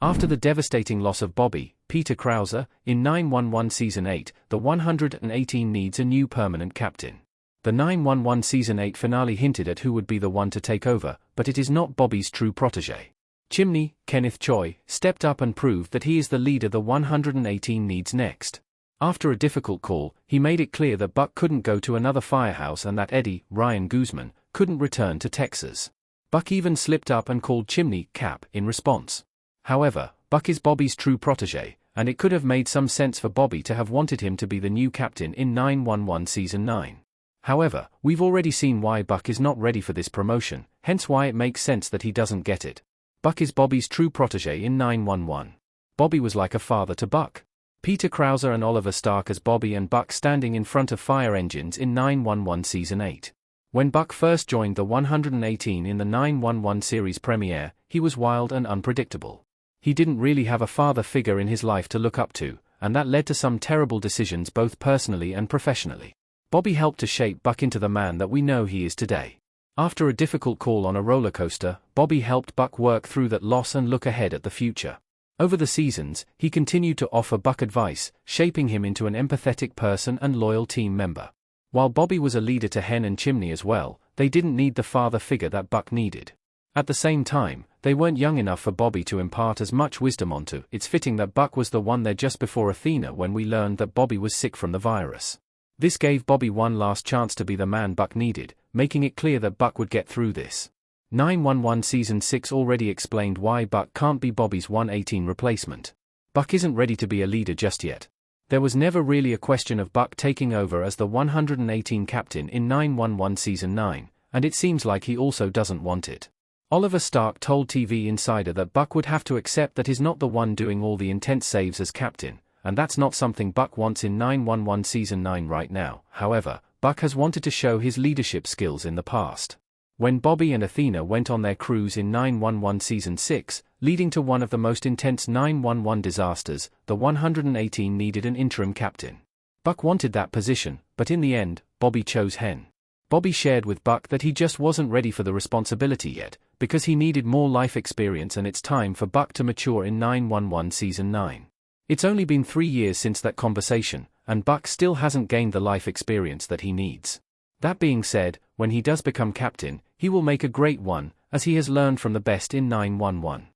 After the devastating loss of Bobby, Peter Krause, in 911 Season 8, the 118 needs a new permanent captain. The 911 Season 8 finale hinted at who would be the one to take over, but it is not Bobby's true protege. Chimney, Kenneth Choi, stepped up and proved that he is the leader the 118 needs next. After a difficult call, he made it clear that Buck couldn't go to another firehouse and that Eddie, Ryan Guzman, couldn't return to Texas. Buck even slipped up and called Chimney Cap in response. However, Buck is Bobby's true protege, and it could have made some sense for Bobby to have wanted him to be the new captain in 911 Season 9. However, we've already seen why Buck is not ready for this promotion, hence why it makes sense that he doesn't get it. Buck is Bobby's true protege in 911. Bobby was like a father to Buck. Peter Krause and Oliver Stark as Bobby and Buck standing in front of fire engines in 911 Season 8. When Buck first joined the 118 in the 911 series premiere, he was wild and unpredictable. He didn't really have a father figure in his life to look up to, and that led to some terrible decisions both personally and professionally. Bobby helped to shape Buck into the man that we know he is today. After a difficult call on a roller coaster, Bobby helped Buck work through that loss and look ahead at the future. Over the seasons, he continued to offer Buck advice, shaping him into an empathetic person and loyal team member. While Bobby was a leader to Hen and Chimney as well, they didn't need the father figure that Buck needed. At the same time, they weren't young enough for Bobby to impart as much wisdom onto. It's fitting that Buck was the one there just before Athena when we learned that Bobby was sick from the virus. This gave Bobby one last chance to be the man Buck needed, making it clear that Buck would get through this. 911 Season 6 already explained why Buck can't be Bobby's 118 replacement. Buck isn't ready to be a leader just yet. There was never really a question of Buck taking over as the 118 captain in 911 Season 9, and it seems like he also doesn't want it. Oliver Stark told TV Insider that Buck would have to accept that he's not the one doing all the intense saves as captain, and that's not something Buck wants in 911 Season 9 right now. However, Buck has wanted to show his leadership skills in the past. When Bobby and Athena went on their cruise in 911 Season 6, leading to one of the most intense 911 disasters, the 118 needed an interim captain. Buck wanted that position, but in the end, Bobby chose Hen. Bobby shared with Buck that he just wasn't ready for the responsibility yet, because he needed more life experience, and it's time for Buck to mature in 911 Season 9. It's only been 3 years since that conversation, and Buck still hasn't gained the life experience that he needs. That being said, when he does become captain, he will make a great one, as he has learned from the best in 911.